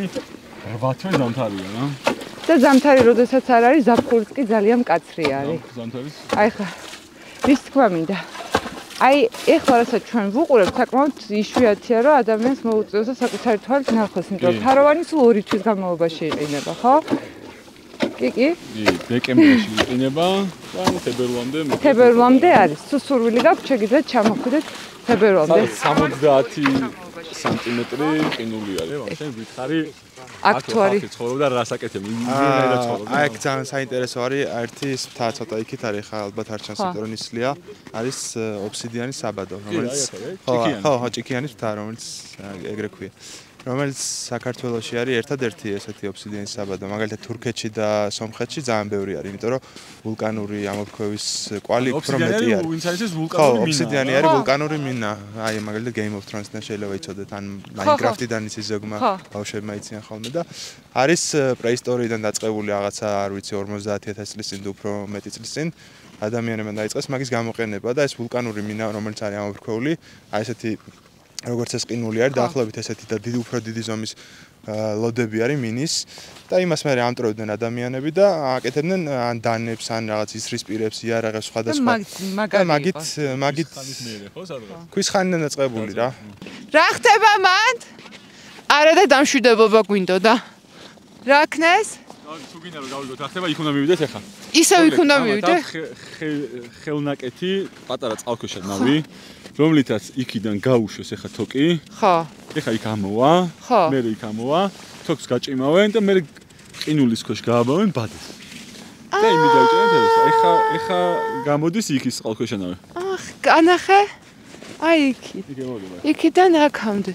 8 თვე ზამთარია რა. და ზამთარი როდესაც არ არის, ზაფხულიც კი ძალიან მკაცრი არის. ზამთარის. აი ხა, ვის თქვა მინდა? აი, ეხლა რასაც ჩვენ ვუყურებთ, საკმაოდ იშვიათია, რომ ადამიანს მოუწევს და საკუთარი თვალით ნახოს, იმიტომ რომ თაროვანი სულ 2 თვის განმავლობაში იყინება, ხო? კი. კი, დეკემბერში იყინება და თებერვლამდე. თებერვლამდე არის. თუ სურვილი გაქვთ, შეგიძლიათ ჩამოხვიდეთ თებერვლამდე. 70 სანტიმეტრი ყინული არის. შენ ვითხარი აქ თუ არის ცხოვრობდა რასაკეთებ აი აქ ძალიან საინტერესო არის ერთი მთა ცოტა იქით არის ხა ალბათ არ ჩანს იმიტომ რომ ისლია არის ობსიდიანის საბადო რომელიც ხო ჭიქიანის მთა რომელიც ეგრე ქვია რომელიც საქართველოში არის ერთადერთი ესეთი ობსიდიანის საბადო მაგალითად თურქეთში და სომხეთში ძალიან ბევრი არის იმიტომ რომ ვულკანური ამოფრქვევის კვალი უფრო მეტი არის ხო ობსიდიანი არის ვულკანური მინა აი მაგალითად Game of Thrones-დან შეიძლება იცოდეთ ან Minecraft-დან იცის ზოგმა ბავშვებმა იციან ხოლმე და არის პრეისტორიიდან დაწყებული რაღაცა არ ვიცი 50000 წლის წინ და უფრო მეტი წლის წინ ადამიანებმა დაიწყეს მაგის გამოყენება და ეს ვულკანური მინა რომელიც არის ამოფრქვეული აი ესეთი როგორც ეს ყინული არის დაახლოებით ესეთი და უფრო დიდი ზომის ლოდები არის მინის და იმას მე ამტროვდნენ ადამიანები და აკეთებდნენ ან დანებს ან რაღაც ისრისპირებს იარაღებს სხვადასხვა მაგით ქვის ხანიდან დაწყებული რა რა ხდება მანდ არა და დამშვიდებობა გვინდოდა რა ქნეს თუ გინდა რომ გავიგოთ რა ხდება იქ უნდა მივიდეთ ახლა ისევ იქ უნდა მივიდეთ ხელნაკეთი პატარა წყალქვეშა ნავი რომლითაც იქიდან გაუშვეს ახლა თოკი. ხო. ახლა იქ ამოვა. ხო. მე იქ ამოვა თოქს გაჭიმავენ და მე ყინულის ქვეშ გააბავენ ბადეს. და იმი დაიჭერენ თევზს. ეხა გამოდის იქის წყალქვეშანავე. ახ, განახე? აი იქი. იქიდან აქამდე.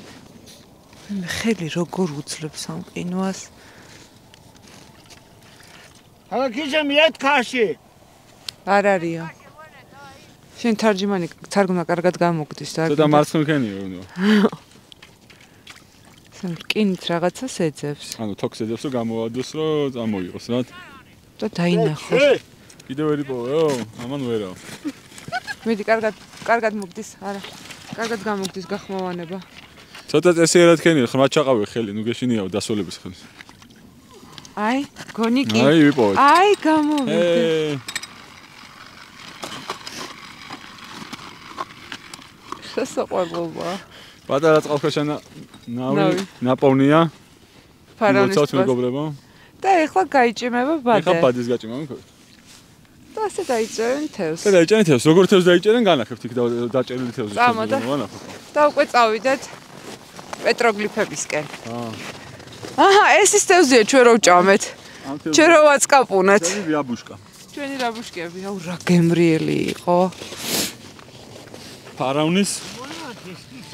მე ხელი როგორ უძლებს ამ ყინვას. ახლა გიჟე მიეთქაში. არ არისო. შენ თარგმნა კარგად გამოგდის და ცოტა მარცხნივკენია უნდა. სამ რკინით რაღაცას ეძებს. ანუ თოქს ეძებს რომ გამოვადოს რომ წამოიღოს რა. და დაინახო. კიდევ ვერ იპოვეო? ამან ვერა. მიდი კარგად მოგდის, არა. კარგად გამოგდის გახმოვანება. ცოტა წესიერად ქენია, ხმა ჩაყავე ხელი, ნუ გეშინიაო დასოლების ხელს. აი, გონი კი. აი, ვიპოვეთ. აი, გამოვიდი. შესაყვარლობა. პატარა წყალქვეშა ნავი, ნაპოვნია. ფარაონის მეგობრებო. და ეხლა გაიჭიმება ბადე. ეხლა ბადის გაჭიმავენ ხო? და ასე დაიჭერენ თევზს. და დაიჭერენ თევზს, როგორ თევზს დაიჭერენ, განახებთ იქ დაჭერილი თევზი. და უკვე წავიდეთ პეტროგლიფებისკენ. აჰა, ეს ის თევზია ჩვენ რო ვჭამეთ. ჩვენ რო ვაწყაპუნეთ. ჩვენი რაბუშკა. ჩვენი რაბუშკები, აუ რა გემრიელი იყო. ფარაონის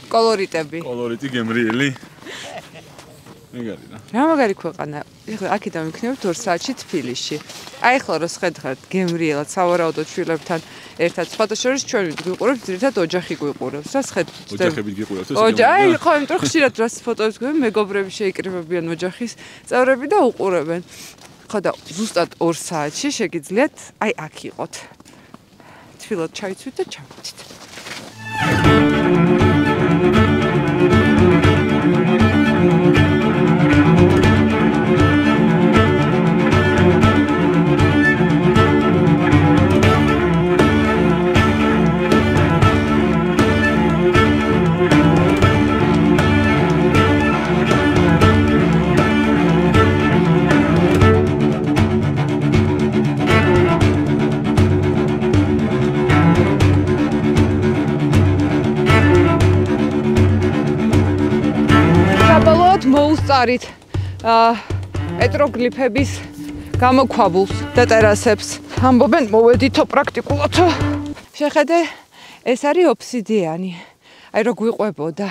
კოლორიტები. კოლორიტი გემრიელი. მეგარი რა. რა მაგარი ქვეყანა. ეხლა აქედან ვიქნებთ 2 საათში თბილისში. აი ახლა რო შედღართ გემრიელად სავარაუდოდ შვილებთან ერთად სხვათა შორის ჩვენ ვიყურებთ ძირითადად ოჯახი გვიყურებს. რა შედღართ? ოჯახები გიყურებთ ეს? აი ხო იმიტომ ხშირად რას ფოტოებს გვი მეგობრები შეიკრიბებიან ოჯახის წევრები და უყურებენ. ხო და ზუსტად 2 საათში შეგიძლიათ აი აქ იყოთ. თბილად ჩაიცვით და ჩავიდეთ. მოუსწარით პეტროგლიფების გამოქვაბულს და ტერასებს. ამბობენ მოვედითო პრაქტიკულად. შეხედე, ეს არის ოფსიდიანი. აი რო გვიყვებოდა.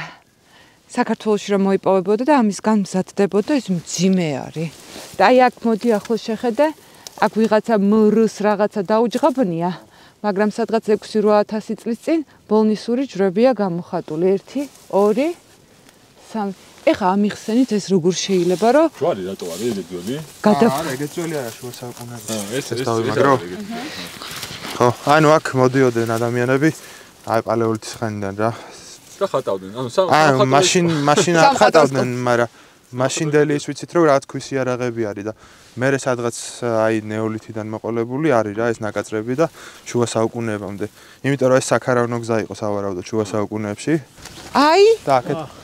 საქართველოში რომ მოიპოვებოდა და ამისგან მზადდებოდა ეს მძიმე არის. და აი აქ მოდი ახლა შეხედე, აქ ვიღაცა მრს რაღაცა დაუჯღაბნია, მაგრამ სადღაც 6-8000 წლის წინ ბოლნისური ჯვრებია გამოხატული. 1, 2, 3 ეხა ამიხსენით ეს როგორ შეიძლება რომ ჯვარი რატო არის ეგ ძველი? არა, ეგ ძველი არა, შუა საუკუნეებში. ეს დავიმაგრო. ხო, ანუ აქ მოდიოდნენ ადამიანები, აი პალეოლითის ხანიდან რა. და ხატავდნენ. ანუ მაშინ არ ხატავდნენ, მაგრამ მაშინდელი ის ვიცით რომ რა თქვის იარაღები არის და მერე სადღაც აი ნეოლითიდან მოყოლებული არის რა ეს ნაკაწრები და შუა საუკუნეებამდე. იმიტომ რომ ეს საქარავნო გზა იყო სავარაუდოდ შუა საუკუნეებში. აი და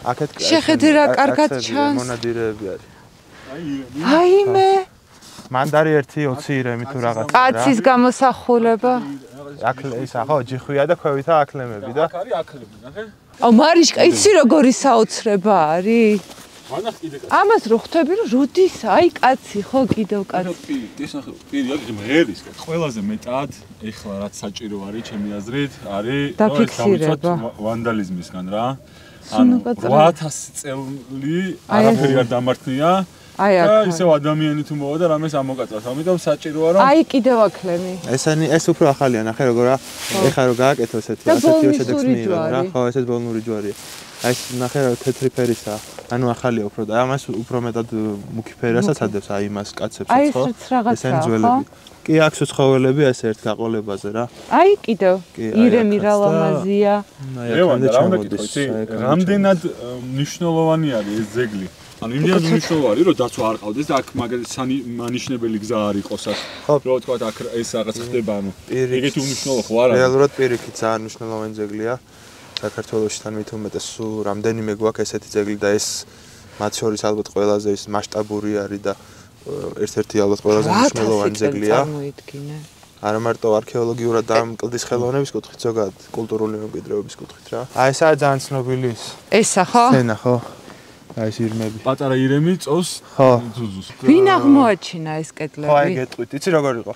აქეთ შეხედე რა კარგად ჩანს მონადირეები არის. აი მე მანდარი 1-20 ირემი თუ რაღაცა რა. კაცის გამოსახულება. ისა ხო ჯიხვია და ქვევითა აკლემები და. აქ არის აკლები, ნახე. აუ მარიშკა იცი როგორი საოცრება არის? ამას რო ხვდები რომ როდის აი კაცი ხო კიდევ კაცი. ეს ნახე პირი აქ მღერის ყველაზე მეტად ეხლა რაც საჭირო არის ჩემი აზრით არის დაფიქსირება ვანდალიზმისგან რა. ანუ 8000 წელი არაფერი არ დამართნია. აი აქ ისევ ადამიანი თუ მოვა და რამეს ამოკაწრავს. ამიტომ საჭიროა რომ აი კიდევ აკლემი. ეს უფრო ახალია ნახე როგორ ეხლა რო გააკეთო ესეთი შედეგს რა. ხო ესეც ბოლნური ჯვარია. აი ეს ნახე რა თეთრი ფერისაა. ანუ ახალია უფრო და ამას უფრო მეტად მუქი ფერასაც ადევს აი იმას კაცებს ხო? ესენი ძველები. კი აქვს ცხოველები ეს ერთ გაყოლებაზე რა. აი კიდევ ირემი რა ლამაზია. რამდენად მნიშვნელოვანი არის ეს ძეგლი? ანუ იმდენად მნიშვნელოვანი რომ დაცვა არ ყავდეს და აქ მაგალითად მანიშნებელი გზა არ იყოს აქ. რო თქვა აქ ეს რაღაც ხდება ანუ ეგეთი უნიშნელო ხო არა? რეალურად პირიქით ძალიან მნიშვნელოვანი ძეგლია. საქართველოში თან მით უმეტეს სულ რამდენიმე გვაქვს ესეთი ძეგლი და ეს მათ შორის ალბათ ყველაზე ის მასშტაბური არის და ერთ-ერთი ალბათ ყველაზე მნიშვნელოვანი ძეგლია. არა მარტო არქეოლოგიურად და კლდის ხელოვნების კუთხით, ზოგადად კულტურული მემკვიდრეობის კუთხით რა. აი ესაა ძალიან ცნობილი ის. ესა ხო? სცენა ხო? აი ეს ირმები. პატარა ირემი წოს ძუძუს. ვინ აღმოაჩინა ეს კედლები? ხო, აი გეტყვით, იცი როგორ იყო?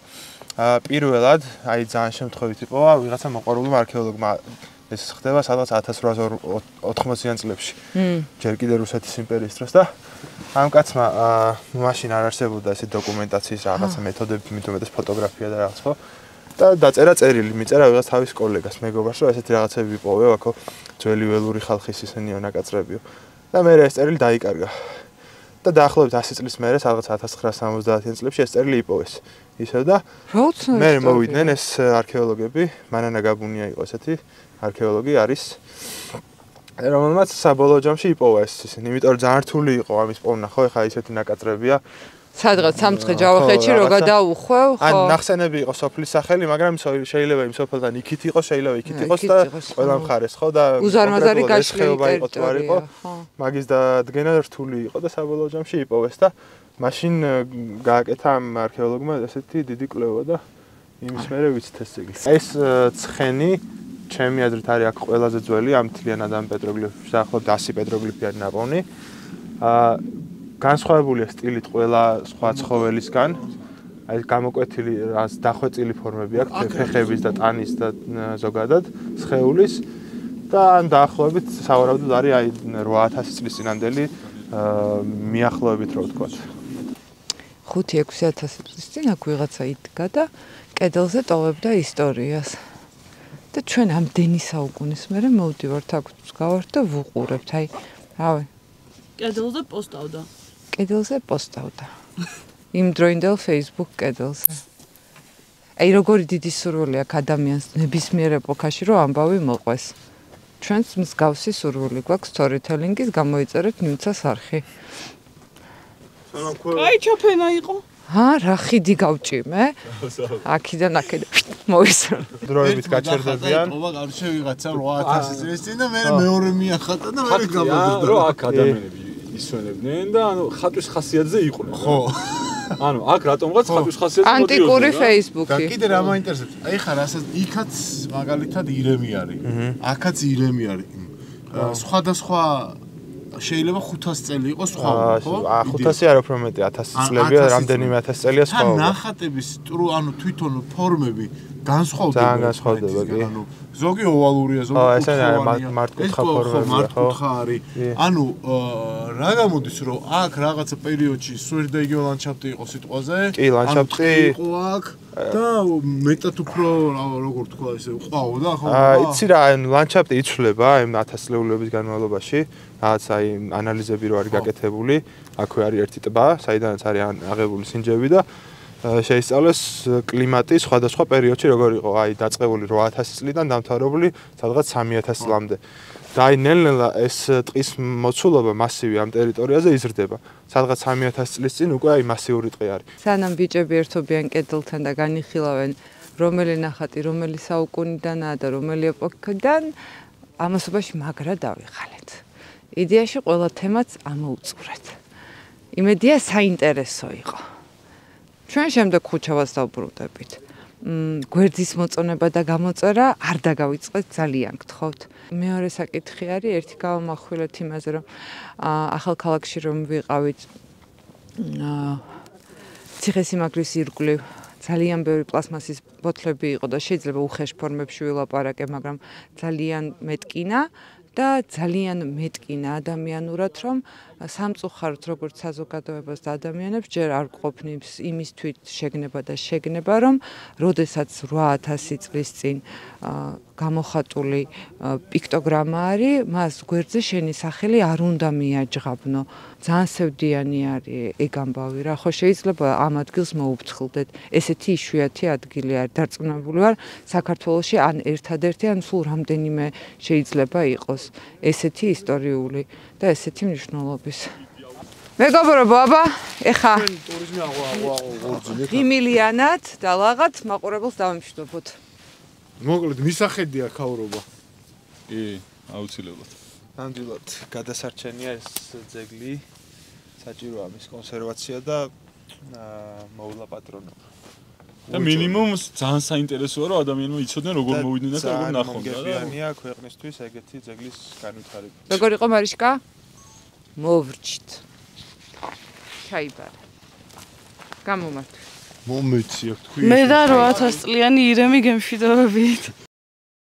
პირველად, აი ძალიან შემთხვევით იყო, ვიღაცა მოყვარულმა არქეოლოგმა ეს ხდება სადღაც 1880-იან წლებში. ჯერ კიდე რუსეთის იმპერიის დროს და ამ კაცმა მაშინ არ არსებობდა ესე დოკუმენტაციის რაღაცა მეთოდები, მithumetes ფოტოგრაფია და რაღაც ხო? და დაწერა წერილი, მიწერა ვიღაც თავის კოლეგას, მეგობარს, რომ ესეთი რაღაცები იპოვე, აქო ძველი ველური ხალხის ისენიო ნაკაწრებიო. და მე ეს წერილი დაიკარგა. და დაახლოებით 100 წლის მერე, სადღაც 1970-იან წლებში ეს წერილი იპოვეს. ისევ და მე მოვიდნენ ეს არქეოლოგები, მანანა გაბუნია იყო ესეთი არქეოლოგი არის, რომელმაც საბოლოო ჯამში იპოვა ეს ისინი, იმიტომ რომ ძალიან რთული იყო ამის პოვნა, ხო, ეხლა ისეთი ნაკაწრებია. სადღაც სამცხე ჯავახეთში რო გადაუხვევ, ხო? ან ნახსენები იყო სოფლის სახელი, მაგრამ შეიძლება იმ სოფელთან იქით იყოს, შეიძლება იქით იყოს და ყველა მხარეს, ხო, და უზარმაზარი გაშლილი ტერიტორია იყო, მაგის დადგენა რთული იყო და საბოლოო ჯამში იპოვეს და მაშინ გააკეთა ამ არქეოლოგმა ესეთი დიდი კვლევა და იმის მერე ვიცით ეს ძეგლი. ეს ცხენი ჩემი აზრით არის აქ ყველაზე ძველი ამ მთლიანად ამ პეტროგლიფში, დაახლოებით 100 პეტროგლიფიანი ნაპოვნი. განსხვავებულია სტილით ყველა სხვა ცხოველისგან. აი გამოკვეთილი დახვეწილი ფორმები აქვს, ფეხების და ტანის და ზოგადად სხეულის და ან დაახლოებით სავარაუდოდ არის აი 8000 წლის წინანდელი მიახლოებით რო ვთქვათ. 5-6000 წლის წინ აქ ვიღაცა იდგა და კედელზე ტოვებდა ისტორიას. და ჩვენ ამდენი საუკუნის მერე მოვდივართ აქ გავართ და ვუყურებთ. აი, რავი. კედელზე პოსტავდა. კედელზე პოსტავდა. იმ დროინდელ Facebook კედელზე. აი, როგორი დიდი სურვილი აქვს ადამიანს ნებისმიერ ეპოქაში რომ ამბავი მოყვეს. ჩვენს მსგავსი სურვილი გვაქვს storytelling-ის გამოიწერეთ ნიუცას არხი. აი, ჩაფენა იყო. რა ხიდი გავჭიმე? აქიდან მოვისროლ. დროებით გაჩერდებიან. ოპა, გარშე ვიღაცა 8000 წლის წინ და მე მეორე მიახატა და მე გამოდოდა. რო აქ ადამიანები ისვენებდნენ და ანუ ხატვის ხასიათზე იყვნენ. ხო. ანუ აქ რატომღაც ხატვის ხასიათზე მოდიოდნენ. ანტიკური Facebook-ი. და კიდე რა მაინტერესებს? აი ხა რასაც იქაც მაგალითად ირემი არის. აქაც ირემი არის. სხვადასხვა შეიძლება 500 წელი იყოს სხვა, ხო? 500 არ უფრო მეტი 1000 წლებია, რამდენიმე 1000 წელია სხვა. ან ნახატების ანუ თვითონ ფორმები განსხვავდება. ძალიან განსხვავდება, კი. ანუ ზოგი ოვალურია, ზოგი კუთხოვანია. მართკუთხა ფორმებია, ხო? მართკუთხა არის. ანუ რა გამოდის რომ აქ რაღაცა პერიოდში სვერდა იგივე ლანდშაფტი იყო სიტყვაზე? კი, ლანდშაფტი იყო აქ და მეტად უფრო როგორ თქვა ესე ყავდა ხო? იცი რა, ლანდშაფტი იცვლება იმ 1000 წლეულების განმავლობაში. რაც აი ანალიზები რო არის გაკეთებული, აქვე არის ერთი ტბა, საიდანაც არის აღებული სინჯები და შეისწავლეს კლიმატი სხვადასხვა პერიოდში როგორ იყო, აი დაწყებული 8000 წლიდან დამთავრებული სადღაც 3000 წლამდე. და აი ნელ-ნელა ეს ტყის მოცულობა მასივი ამ ტერიტორიაზე იზრდება. სადღაც 3000 წლის წინ უკვე აი მასიური ტყე არის. სანამ ბიჭები ერთობიან კედელთან და განიხილავენ რომელი ნახატი რომელი საუკუნიდანაა და რომელი ეპოქიდან, ამასობაში მაგრა დავიხალეთ. იდეაში ყველა თემაც ამოუწურეთ. იმედია საინტერესო იყო. ჩვენ შემდეგ ხუჩავას დავბრუნდებით. გვერდის მოწონება და გამოწერა არ დაგავიწყეთ, ძალიან გთხოვთ. მეორე საკითხი არის, ერთი გავამახვილეთ იმაზე, რომ ახალქალაქში რომ ვიყავით ციხესიმაგრის ირგვლივ ძალიან ბევრი პლასმასის ბოთლები იყო და შეიძლება უხეშ ფორმებში ვილაპარაკე, მაგრამ ძალიან მეტკინა და ძალიან მეტკინა ადამიანურად, რომ სამწუხაროდ როგორც საზოგადოებას და ადამიანებს ჯერ არ ყოფნის იმის თვით შეგნება და შეგნება, რომ როდესაც 8000 წლის წინ გამოხატული პიქტოგრამა არის, მას გვერდზე შენი სახელი არ უნდა მიაჯღაბნო. ძალიან სევდიანი არის ეგ ამბავი რა, ხო შეიძლება ამ ადგილს მოუფრთხილდეთ. ესეთი იშვიათი ადგილი არის, დარწმუნებული ვარ, საქართველოში ან ერთადერთი, ან სულ რამდენიმე შეიძლება იყოს ესეთი ისტორიული და ესეთი მნიშვნელობის. მეგობრებო, აბა, ეხა ტურიზმი აღორძინეთ. ღიმილიანად და ლაღად მაყურებელს დავიმშვიდობოთ. მოკლედ მისახედია ქაურობა. კი, აუცილებლად. ნამდვილად გადასარჩენია ეს ძეგლი, საჭიროა მის კონსერვაცია და მოვლა პატრონობა. და მინიმუმ ძალიან საინტერესოა რომ ადამიანმა იცოდნენ როგორ მოვიდნენ და როგორ ნახონ და მოგებიანია ქვეყნისთვის ეგეთი ძეგლის განვითარება. როგორ იყო მარიშკა? მოვრჩით. ჩაიბარა. გამომართვი. მომეცი აქ თქვი. მე და 8000 წლიანი ირემი გემშვიდობებით.